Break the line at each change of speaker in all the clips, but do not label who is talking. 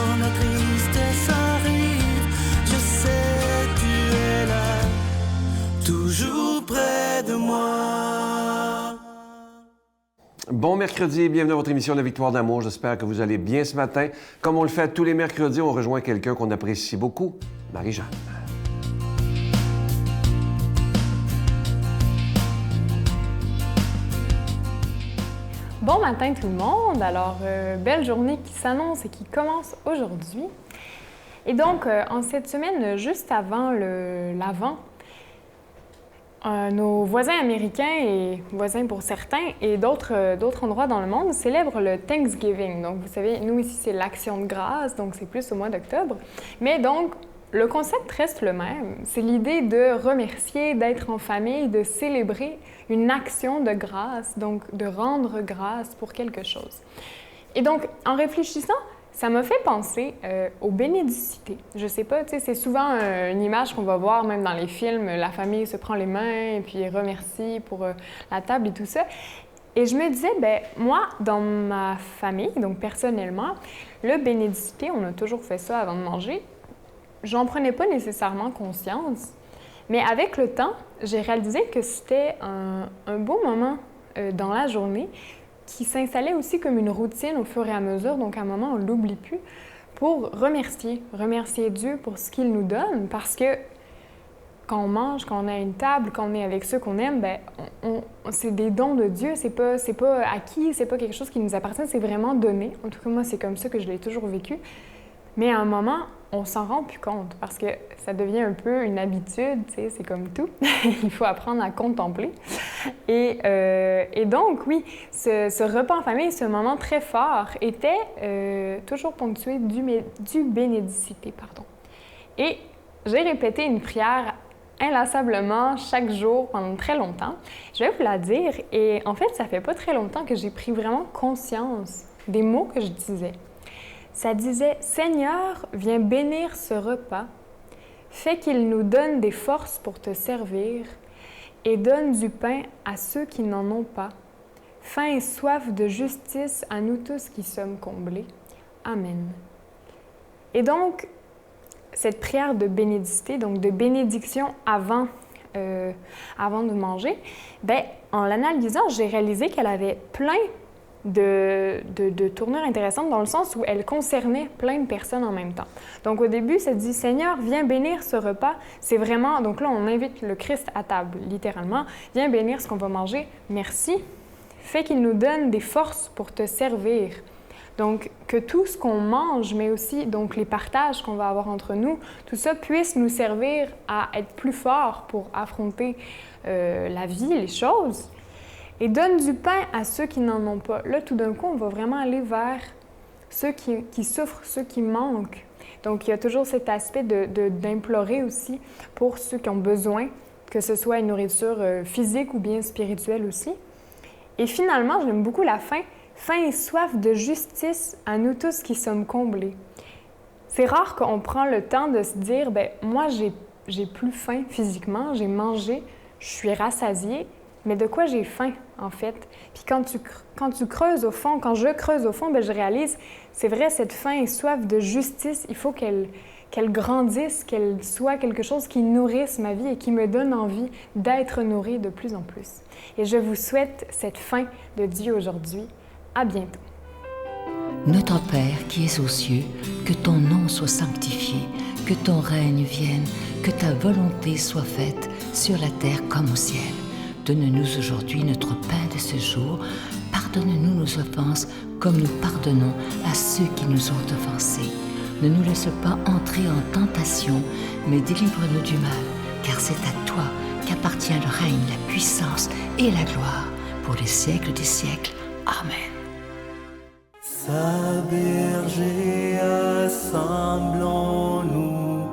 quand la tristesse arrive, je sais tu es là, toujours près de moi.
Bon mercredi et bienvenue à votre émission La Victoire d'amour. J'espère que vous allez bien ce matin. Comme on le fait tous les mercredis, on rejoint quelqu'un qu'on apprécie beaucoup, Marie-Jeanne.
Bon matin tout le monde! Alors, belle journée qui s'annonce et qui commence aujourd'hui. Et donc, en cette semaine, juste avant l'Avent, nos voisins américains et voisins pour certains et d'autres endroits dans le monde célèbrent le Thanksgiving. Donc, vous savez, nous ici, c'est l'Action de grâce, donc c'est plus au mois d'octobre. Mais donc, le concept reste le même. C'est l'idée de remercier, d'être en famille, de célébrer une action de grâce, donc de rendre grâce pour quelque chose. Et donc, en réfléchissant, ça m'a fait penser aux bénédicités. Je sais pas, tu sais, c'est souvent une image qu'on va voir même dans les films. La famille se prend les mains et puis remercie pour la table et tout ça. Et je me disais, ben moi, dans ma famille, donc personnellement, le bénédicité, on a toujours fait ça avant de manger. J'en prenais pas nécessairement conscience, mais avec le temps, j'ai réalisé que c'était un beau moment dans la journée qui s'installait aussi comme une routine au fur et à mesure, donc à un moment, on ne l'oublie plus, pour remercier Dieu pour ce qu'il nous donne, parce que quand on mange, quand on est à une table, quand on est avec ceux qu'on aime, ben, c'est des dons de Dieu, c'est pas acquis, c'est pas quelque chose qui nous appartient, c'est vraiment donné. En tout cas, moi, c'est comme ça que je l'ai toujours vécu. Mais à un moment, on s'en rend plus compte parce que ça devient un peu une habitude, tu sais, c'est comme tout. Il faut apprendre à contempler. Et donc, oui, ce repas en famille, ce moment très fort, était toujours ponctué du bénédicité, pardon. Et j'ai répété une prière inlassablement chaque jour pendant très longtemps. Je vais vous la dire et en fait, ça fait pas très longtemps que j'ai pris vraiment conscience des mots que je disais. Ça disait « Seigneur, viens bénir ce repas, fais qu'il nous donne des forces pour te servir et donne du pain à ceux qui n'en ont pas, faim et soif de justice à nous tous qui sommes comblés. Amen. » Et donc, cette prière de bénédicité, donc de bénédiction avant de manger, ben, en l'analysant, j'ai réalisé qu'elle avait plein de tournures intéressantes dans le sens où elle concernait plein de personnes en même temps. Donc au début, ça dit « Seigneur, viens bénir ce repas ». C'est vraiment, donc là, on invite le Christ à table, littéralement. « Viens bénir ce qu'on va manger. Merci. Fais qu'il nous donne des forces pour te servir. » Donc, que tout ce qu'on mange, mais aussi donc les partages qu'on va avoir entre nous, tout ça puisse nous servir à être plus forts pour affronter la vie, les choses. Et donne du pain à ceux qui n'en ont pas. Là, tout d'un coup, on va vraiment aller vers ceux qui souffrent, ceux qui manquent. Donc, il y a toujours cet aspect d'implorer aussi pour ceux qui ont besoin, que ce soit une nourriture physique ou bien spirituelle aussi. Et finalement, j'aime beaucoup la fin. Faim et soif de justice à nous tous qui sommes comblés. C'est rare qu'on prend le temps de se dire, ben moi, j'ai plus faim physiquement, j'ai mangé, je suis rassasiée. Mais de quoi j'ai faim, en fait? Puis quand tu creuses au fond, quand je creuse au fond, bien, je réalise, c'est vrai, cette faim et soif de justice, il faut qu'elle grandisse, qu'elle soit quelque chose qui nourrisse ma vie et qui me donne envie d'être nourrie de plus en plus. Et je vous souhaite cette faim de Dieu aujourd'hui. À bientôt.
Notre Père qui es aux cieux, que ton nom soit sanctifié, que ton règne vienne, que ta volonté soit faite sur la terre comme au ciel. Donne-nous aujourd'hui notre pain de ce jour. Pardonne-nous nos offenses comme nous pardonnons à ceux qui nous ont offensés. Ne nous laisse pas entrer en tentation, mais délivre-nous du mal, car c'est à toi qu'appartient le règne, la puissance et la gloire pour les siècles des siècles. Amen.
Sa berger, assemblons-nous,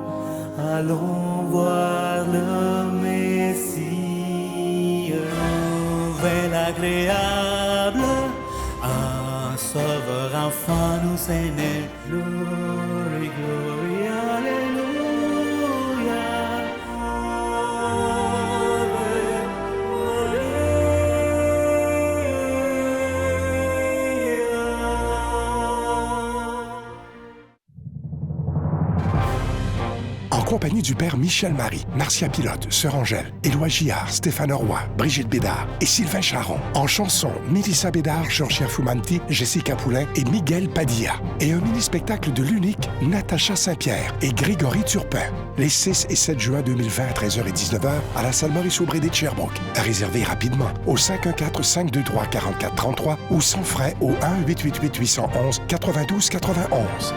allons voir le Messie. Nouvelle agréable, un sauveur enfant nous est né. Glory, glory, alléluia.
compagnie du père Michel Marie, Marcia Pilote, Sœur Angèle, Éloi Gillard, Stéphane Roy, Brigitte Bédard et Sylvain Charon. En chanson, Mélissa Bédard, Georgia Fumanti, Jessica Poulain et Miguel Padilla. Et un mini-spectacle de l'unique Natacha Saint-Pierre et Grégory Turpin. Les 6 et 7 juin 2020 à 13h et 19h à la salle Maurice-Aubry de Sherbrooke. À réserver rapidement au 514-523-4433 ou sans frais au 1-888-811-92-91.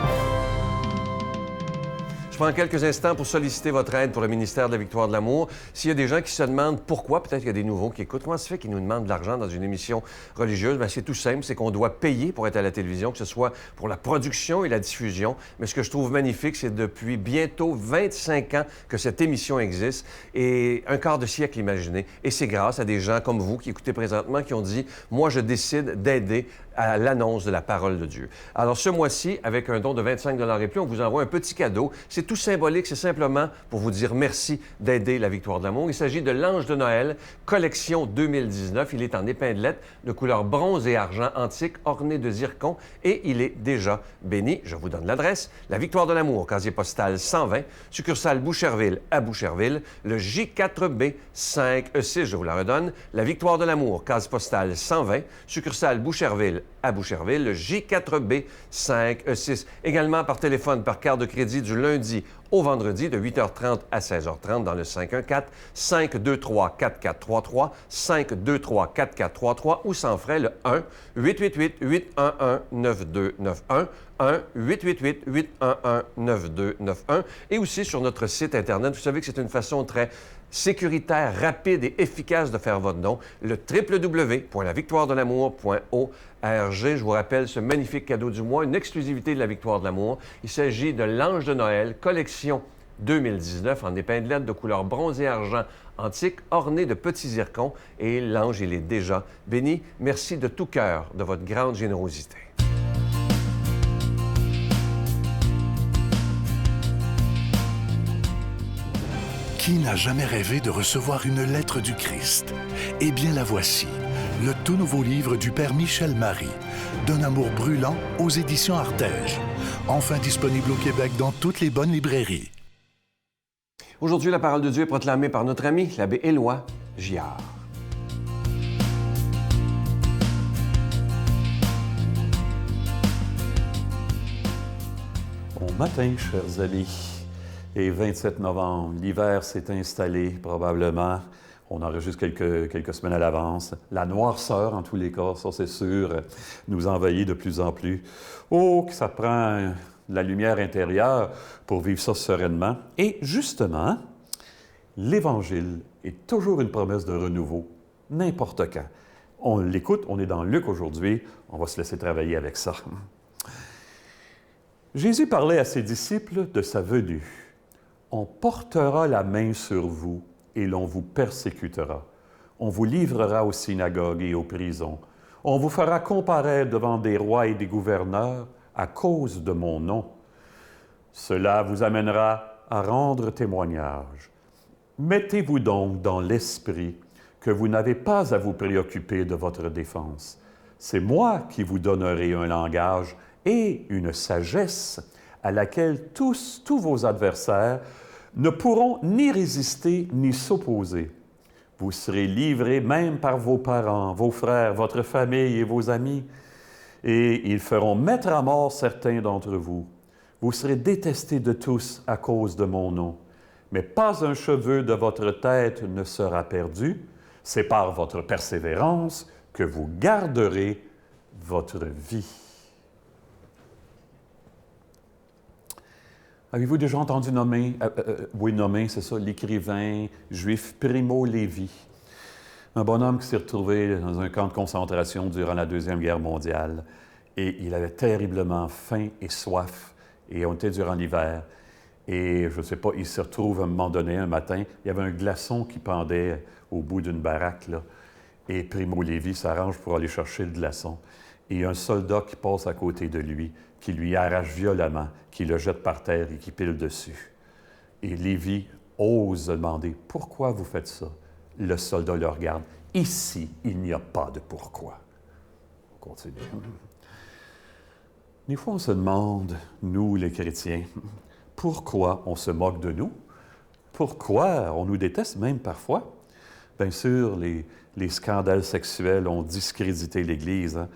Je prends quelques instants pour solliciter votre aide pour le ministère de la Victoire de l'Amour. S'il y a des gens qui se demandent pourquoi, peut-être qu'il y a des nouveaux qui écoutent, comment ça se fait qu'ils nous demandent de l'argent dans une émission religieuse? Bien, c'est tout simple, c'est qu'on doit payer pour être à la télévision, que ce soit pour la production et la diffusion. Mais ce que je trouve magnifique, c'est depuis bientôt 25 ans que cette émission existe et un quart de siècle, imaginez. Et c'est grâce à des gens comme vous qui écoutez présentement qui ont dit « Moi, je décide d'aider à l'annonce de la parole de Dieu. » Alors, ce mois-ci, avec un don de 25 $ et plus, on vous envoie un petit cadeau. C'est tout symbolique, c'est simplement pour vous dire merci d'aider la Victoire de l'Amour. Il s'agit de l'Ange de Noël, collection 2019. Il est en épinglette de couleur bronze et argent antique, orné de zircon et il est déjà béni. Je vous donne l'adresse. La Victoire de l'Amour, casier postal 120, succursale Boucherville à Boucherville, le J4B 5E6, je vous la redonne. La Victoire de l'Amour, case postale 120, succursale Boucherville à Boucherville, le J4B 5E6. Également par téléphone, par carte de crédit du lundi au vendredi de 8h30 à 16h30 dans le 514-523-4433, 523-4433 ou sans frais le 1-888-811-9291, 1-888-811-9291 et aussi sur notre site Internet. Vous savez que c'est une façon très sécuritaire, rapide et efficace de faire votre don, le www.lavictoiredelamour.org. Je vous rappelle ce magnifique cadeau du mois, une exclusivité de la Victoire de l'Amour. Il s'agit de l'Ange de Noël, collection 2019 en épinglette de couleur bronze et argent antique, orné de petits zircons. Et l'ange, il est déjà béni. Merci de tout cœur de votre grande générosité.
Qui n'a jamais rêvé de recevoir une lettre du Christ? Eh bien, la voici, le tout nouveau livre du père Michel Marie, D'un amour brûlant aux éditions Artege. Enfin disponible au Québec dans toutes les bonnes librairies.
Aujourd'hui, la parole de Dieu est proclamée par notre ami, l'abbé Éloi Gillard.
Bon matin, chers amis. Et 27 novembre, l'hiver s'est installé probablement. On enregistre quelques semaines à l'avance. La noirceur, en tous les cas, ça c'est sûr, nous envahit de plus en plus. Oh, que ça prend de la lumière intérieure pour vivre ça sereinement. Et justement, l'Évangile est toujours une promesse de renouveau, n'importe quand. On l'écoute, on est dans Luc aujourd'hui, on va se laisser travailler avec ça. Jésus parlait à ses disciples de sa venue. On portera la main sur vous et l'on vous persécutera. On vous livrera aux synagogues et aux prisons. On vous fera comparaître devant des rois et des gouverneurs à cause de mon nom. Cela vous amènera à rendre témoignage. Mettez-vous donc dans l'esprit que vous n'avez pas à vous préoccuper de votre défense. C'est moi qui vous donnerai un langage et une sagesse à laquelle tous vos adversaires ne pourront ni résister ni s'opposer. Vous serez livrés même par vos parents, vos frères, votre famille et vos amis, et ils feront mettre à mort certains d'entre vous. Vous serez détestés de tous à cause de mon nom, mais pas un cheveu de votre tête ne sera perdu. C'est par votre persévérance que vous garderez votre vie. Avez-vous déjà entendu nommer, c'est ça, l'écrivain juif Primo Levi? Un bonhomme qui s'est retrouvé dans un camp de concentration durant la Deuxième Guerre mondiale. Et il avait terriblement faim et soif. Et on était durant l'hiver. Et je ne sais pas, il se retrouve à un moment donné, un matin, il y avait un glaçon qui pendait au bout d'une baraque, là. Et Primo Levi s'arrange pour aller chercher le glaçon. Et il y a un soldat qui passe à côté de lui, qui lui arrache violemment, qui le jette par terre et qui pile dessus. Et Lévi ose demander « Pourquoi vous faites ça? » Le soldat le regarde. « Ici, il n'y a pas de pourquoi. » On continue. Des fois, on se demande, nous les chrétiens, pourquoi on se moque de nous? Pourquoi on nous déteste même parfois? Bien sûr, les scandales sexuels ont discrédité l'Église. Hein?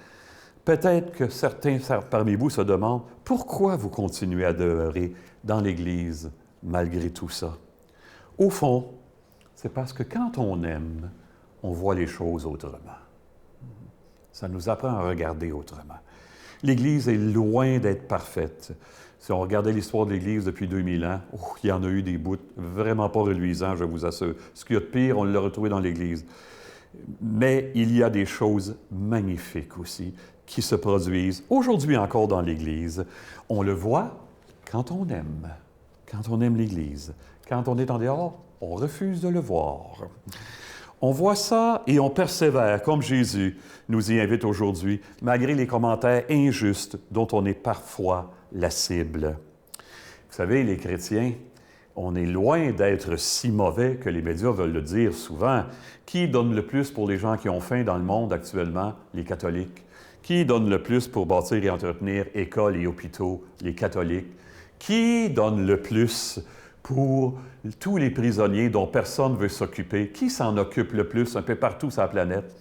Peut-être que certains parmi vous se demandent pourquoi vous continuez à demeurer dans l'Église malgré tout ça. Au fond, c'est parce que quand on aime, on voit les choses autrement. Ça nous apprend à regarder autrement. L'Église est loin d'être parfaite. Si on regardait l'histoire de l'Église depuis 2000 ans, il y en a eu des bouts vraiment pas reluisants, je vous assure. Ce qu'il y a de pire, on l'a retrouvé dans l'Église. Mais il y a des choses magnifiques aussi qui se produisent aujourd'hui encore dans l'Église. On le voit quand on aime l'Église. Quand on est en dehors, on refuse de le voir. On voit ça et on persévère, comme Jésus nous y invite aujourd'hui, malgré les commentaires injustes dont on est parfois la cible. Vous savez, les chrétiens, on est loin d'être si mauvais que les médias veulent le dire souvent. Qui donne le plus pour les gens qui ont faim dans le monde actuellement? Les catholiques. Qui donne le plus pour bâtir et entretenir écoles et hôpitaux? Les catholiques. Qui donne le plus pour tous les prisonniers dont personne ne veut s'occuper? Qui s'en occupe le plus un peu partout sur la planète?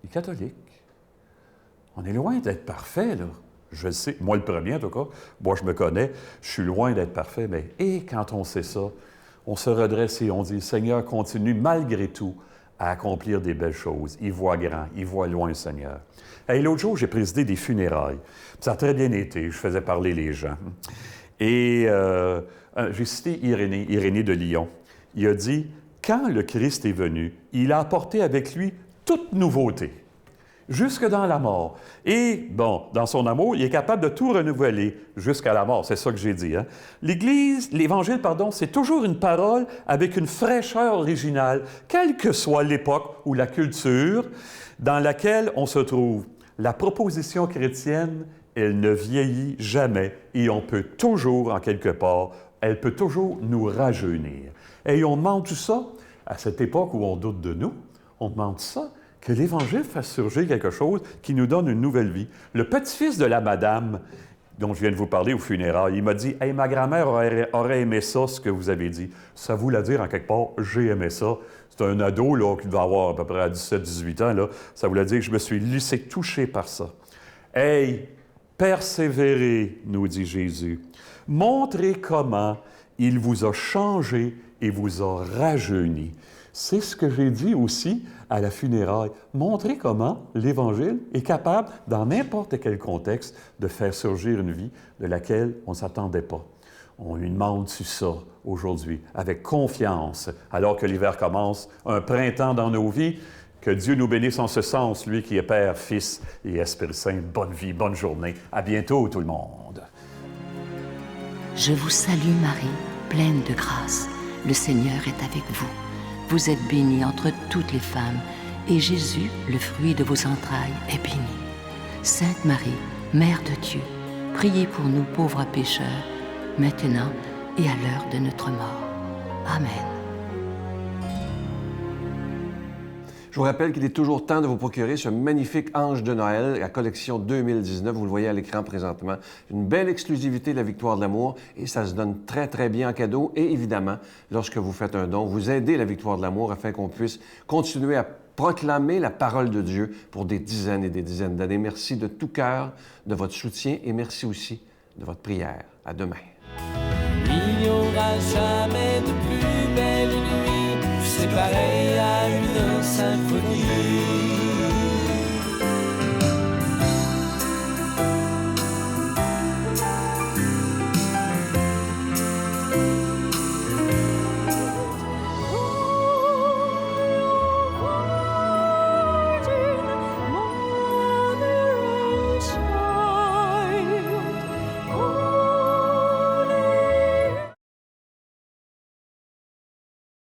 Les catholiques. On est loin d'être parfait, là. Je le sais, moi le premier en tout cas, moi je me connais, je suis loin d'être parfait, mais quand on sait ça, on se redresse et on dit, Seigneur, continue malgré tout à accomplir des belles choses. Il voit grand, il voit loin, Seigneur. Et l'autre jour, j'ai présidé des funérailles. Ça a très bien été, je faisais parler les gens. Et j'ai cité Irénée de Lyon. Il a dit, quand le Christ est venu, il a apporté avec lui toute nouveauté, jusque dans la mort. Et, bon, dans son amour, il est capable de tout renouveler jusqu'à la mort. C'est ça que j'ai dit. Hein? L'Évangile, c'est toujours une parole avec une fraîcheur originale, quelle que soit l'époque ou la culture dans laquelle on se trouve. La proposition chrétienne, elle ne vieillit jamais et on peut toujours, en quelque part, elle peut toujours nous rajeunir. Et on demande tout ça, à cette époque où on doute de nous, on demande ça, que l'Évangile fasse surgir quelque chose qui nous donne une nouvelle vie. Le petit-fils de la madame dont je viens de vous parler au funérailles, il m'a dit « Hey, ma grand-mère aurait aimé ça, ce que vous avez dit. » Ça voulait dire, en quelque part, « J'ai aimé ça. » C'est un ado là, qui doit avoir à peu près à 17-18 ans. Là. Ça voulait dire que je me suis laissé toucher par ça. « Hey, persévérez, nous dit Jésus. Montrez comment il vous a changé et vous a rajeuni. » C'est ce que j'ai dit aussi à la funéraille. Montrer comment l'Évangile est capable, dans n'importe quel contexte, de faire surgir une vie de laquelle on ne s'attendait pas. On lui demande-tu ça aujourd'hui, avec confiance, alors que l'hiver commence, un printemps dans nos vies. Que Dieu nous bénisse en ce sens, lui qui est Père, Fils et Esprit Saint. Bonne vie, bonne journée. À bientôt, tout le monde.
Je vous salue, Marie, pleine de grâce. Le Seigneur est avec vous. Vous êtes bénie entre toutes les femmes, et Jésus, le fruit de vos entrailles, est béni. Sainte Marie, Mère de Dieu, priez pour nous pauvres pécheurs, maintenant et à l'heure de notre mort. Amen.
Je vous rappelle qu'il est toujours temps de vous procurer ce magnifique Ange de Noël, la collection 2019. Vous le voyez à l'écran présentement. Une belle exclusivité de la Victoire de l'amour et ça se donne très, très bien en cadeau. Et évidemment, lorsque vous faites un don, vous aidez la Victoire de l'amour afin qu'on puisse continuer à proclamer la parole de Dieu pour des dizaines et des dizaines d'années. Merci de tout cœur de votre soutien et merci aussi de votre prière. À demain.
Il n'y aura jamais de plus belle nuit, c'est pareil à une symphonie.